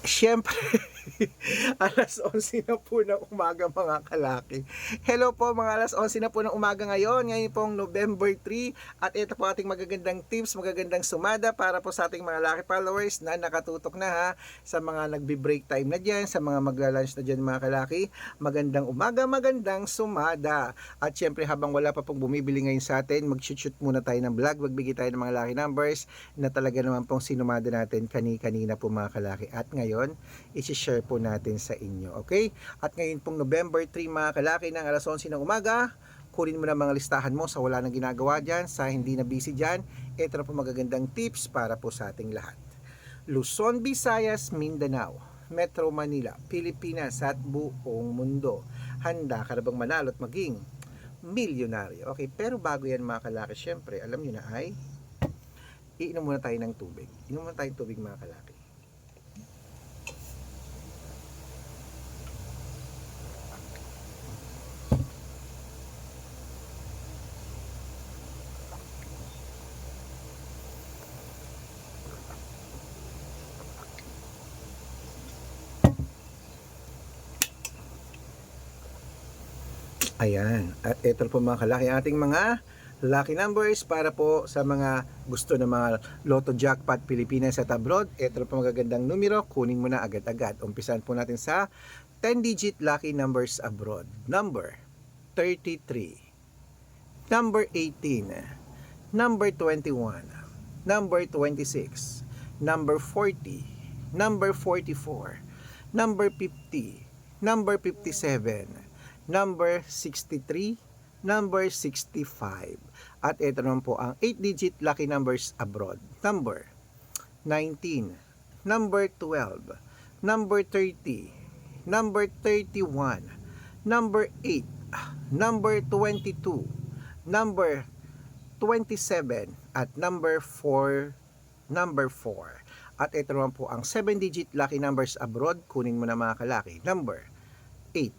Siyempre, alas 11 na po ng umaga mga kalaki. Hello po, mga alas 11 na po ng umaga ngayon. Ngayon pong November 3. At ito po ating magagandang tips, magagandang sumada para po sa ating mga laki followers na nakatutok na ha. Sa mga nagbi-break time na dyan, sa mga magla-lunch na dyan mga kalaki. Magandang umaga, magandang sumada. At syempre habang wala pa pong bumibili ngayon sa atin, mag-shoot muna tayo ng vlog. Magbigay tayo ng mga lucky numbers na talaga naman pong sinumada natin kani-kanina po mga kalaki. At ngayon, isi-share po natin sa inyo. Okay? At ngayon pong November 3 mga kalaki ng alas 11 ng umaga, kunin mo na mga listahan mo sa wala nang ginagawa dyan, sa hindi na busy dyan. Ito na po magagandang tips para po sa ating lahat. Luzon, Visayas, Mindanao, Metro Manila, Pilipinas at buong mundo. Handa ka na bang manalo at maging milyonaryo? Okay, pero bago yan mga kalaki, syempre, alam nyo na ay iinom muna tayo ng tubig. Inom muna tayong tubig mga kalaki. Ayan. At ito po mga kalaki ating mga lucky numbers para po sa mga gusto ng mga Lotto Jackpot Pilipinas at abroad. Ito po magagandang numero. Kunin mo na agad-agad. Umpisan po natin sa 10-digit lucky numbers abroad. Number 33. Number 18. Number 21. Number 26. Number 40. Number 44. Number 50. Number 57. Number 63, number 65. At ito naman po ang 8-digit lucky numbers abroad. Number 19, number 12, number 30, number 31, number 8, number 22, number 27, at number 4, number 4. At ito naman po ang 7-digit lucky numbers abroad. Kunin mo na mga kalaki. Number 8,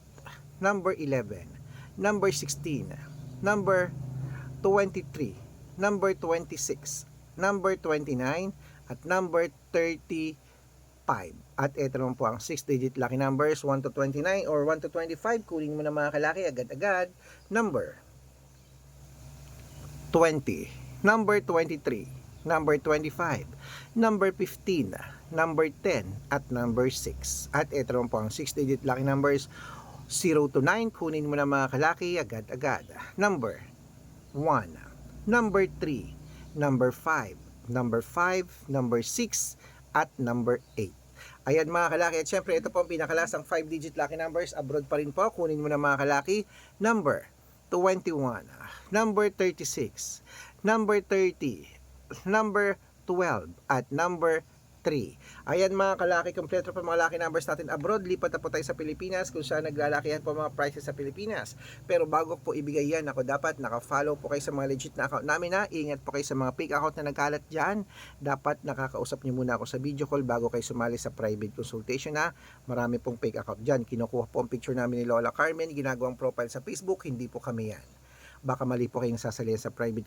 number 11, number 16, number 23, number 26, number 29, at number 35. At ito naman po ang 6-digit lucky numbers 1 to 29 or 1 to 25. Kunin mo na mga kalaki agad-agad. Number 20, number 23, number 25, number 15, number 10, at number 6. At ito naman po ang 6-digit lucky numbers 0 to 9, kunin mo na mga kalaki agad-agad. Number 1, number 3, number 5, number 5, number 6, at number 8. Ayan mga kalaki, at syempre ito po ang pinakalasang 5-digit lucky numbers abroad pa rin po. Kunin mo na mga kalaki. Number 21, number 36, number 30, number 12, at number 3. Ayan mga kalaki, kompleto po mga lucky numbers natin abroad. Lipat na po tayo sa Pilipinas kung saan naglalakihan po mga prices sa Pilipinas. Pero bago po ibigay yan, ako dapat naka-follow po kayo sa mga legit na account namin na. Ingat po kayo sa mga fake account na nagkalat dyan. Dapat nakakausap nyo muna ako sa video call bago kayo sumali sa private consultation na. Marami pong fake account dyan. Kinukuha po ang picture namin ni Lola Carmen, ginagawang profile sa Facebook. Hindi po kami yan. Baka mali po kayong sasalihan sa private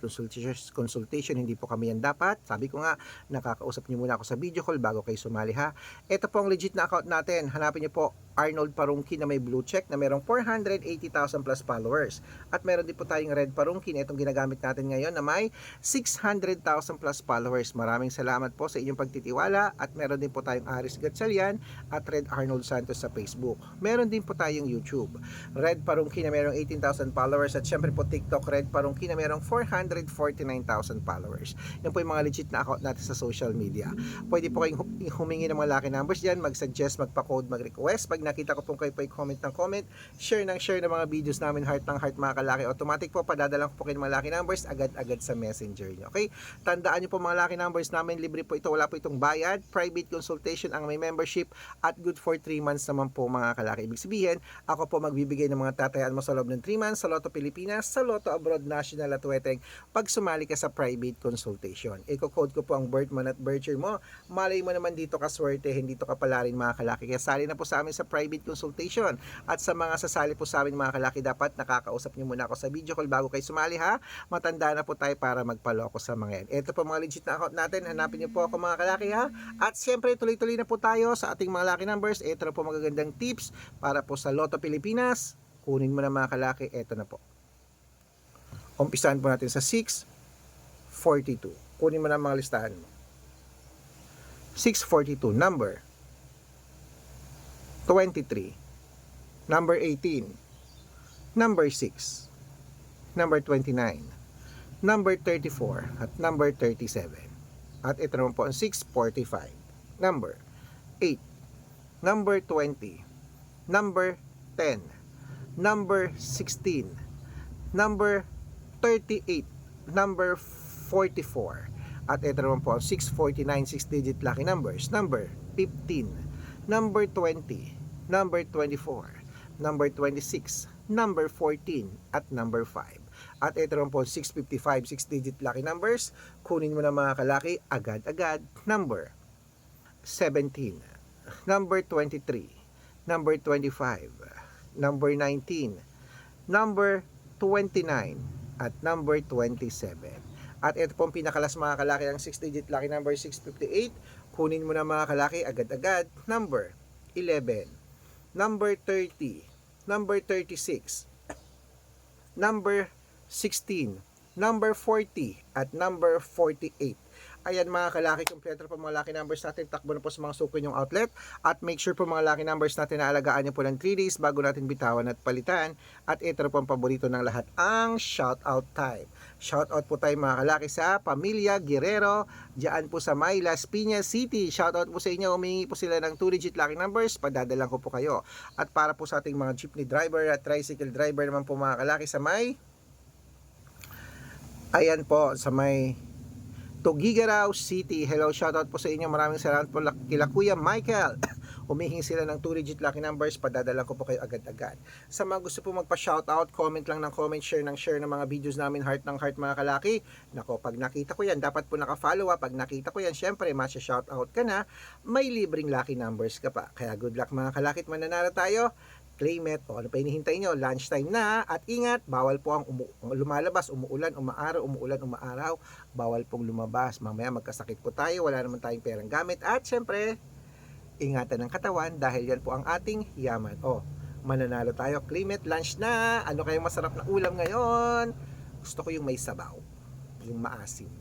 consultation, hindi po kami yan dapat. Sabi ko nga, nakakausap niyo muna ako sa video call bago kayo sumali ha. Ito po ang legit na account natin. Hanapin niyo po Arnold Parungkin na may blue check na merong 480,000 plus followers. At meron din po tayong Red Parungkin, itong ginagamit natin ngayon na may 600,000 plus followers. Maraming salamat po sa inyong pagtitiwala. At meron din po tayong Aris Gatchalian at Red Arnold Santos sa Facebook. Meron din po tayong YouTube, Red Parungkin na merong 18,000 followers. At syempre po TikTok, Red Parungkin na merong 449,000 followers. Yan po yung mga legit na account natin sa social media. Pwede po kayong humingi ng mga lucky numbers dyan, mag-suggest, magpa-code, mag-request. Pag nakita ko pong kayo po comment ng comment, share ng mga videos namin, heart ng heart mga kalaki, automatic po padadalang ko po kayo ng mga lucky numbers agad-agad sa messenger nyo. Okay? Tandaan nyo po mga lucky numbers namin, libre po ito, wala po itong bayad, private consultation ang may membership, at good for 3 months naman po mga kalaki. Ibig sabihin, ako po magbibigay ng mga tatayaan mo sa loob ng 3 months sa Lotto Pilipinas, sa Lotto Toto Abroad National at Weteng pag sumali ka sa private consultation. Iko-code ko po ang birth month at birth year mo. Malay mo naman dito ka swerte, hindi to ka pala rin mga kalaki. Kaya sali na po sa amin sa private consultation. At sa mga sasali po sa amin mga kalaki, dapat nakakausap nyo muna ako sa video call bago kayo sumali ha. Matanda na po tayo para magpaloko sa mga yan. Ito po mga legit na account natin. Hanapin nyo po ako mga kalaki ha. At siyempre tuloy-tuloy na po tayo sa ating mga lucky numbers. Ito na po magagandang tips para po sa Lotto Pilipinas. Kunin mo na mga kalaki. Ito na po. Umpisahan po natin sa 642. Kunin mo na mga listahan mo. 642. Number 23. Number 18. Number 6. Number 29. Number 34. At number 37. At ito naman po ang 645. Number 8. Number 20. Number 10. Number 16. Number 38. Number 44. At ito naman po ang 649 6-digit lucky numbers. Number 15. Number 20. Number 24. Number 26. Number 14. At number 5. At ito naman po 655 6-digit lucky numbers. Kunin mo na mga kalaki agad-agad. Number 17. Number 23. Number 25. Number 19. Number 29. At number 27. At ito pong pinakalas mga kalaki ang 6-digit lucky number 658. Kunin mo na mga kalaki agad-agad. Number 11. Number 30. Number 36. Number 16. Number 40. At number 48. Ayan mga kalaki, kompleto po mga lucky numbers natin. Takbo na po sa mga suko yung outlet. At make sure po mga lucky numbers natin na alagaan nyo po ng 3 days bago natin bitawan at palitan. At ito po ang paborito ng lahat, ang shoutout time. Shoutout po tayo mga kalaki sa Pamilya Guerrero, diyan po sa May Las Piñas City. Shoutout po sa inyo, humingi po sila ng 2-digit lucky numbers, padadalang ko po kayo. At para po sa ating mga jeepney driver at tricycle driver naman po mga kalaki sa May, ayan po sa May Tugigaraw City. Hello, shoutout po sa inyo. Maraming salamat po kila Kuya Michael. Humihingi sila ng 2-digit lucky numbers. Padadala ko po kayo agad-agad. Sa mga gusto po magpa-shoutout, comment lang ng comment, share ng mga videos namin, heart ng heart mga kalaki. Nako, pag nakita ko yan, dapat po naka-follow up. Pag nakita ko yan, syempre, masya-shoutout ka na. May libreng lucky numbers ka pa. Kaya good luck mga kalaki at mananalo tayo. Claim it. O ano pa hinihintay nyo? Lunchtime na. At ingat, bawal po ang lumalabas, umuulan, umaaraw. Bawal pong lumabas. Mamaya magkasakit po tayo. Wala naman tayong perang gamit. At syempre, ingatan ng katawan dahil yan po ang ating yaman. O, mananalo tayo. Claim it. Lunch na. Ano kayong masarap na ulam ngayon? Gusto ko yung may sabaw. Yung maasim.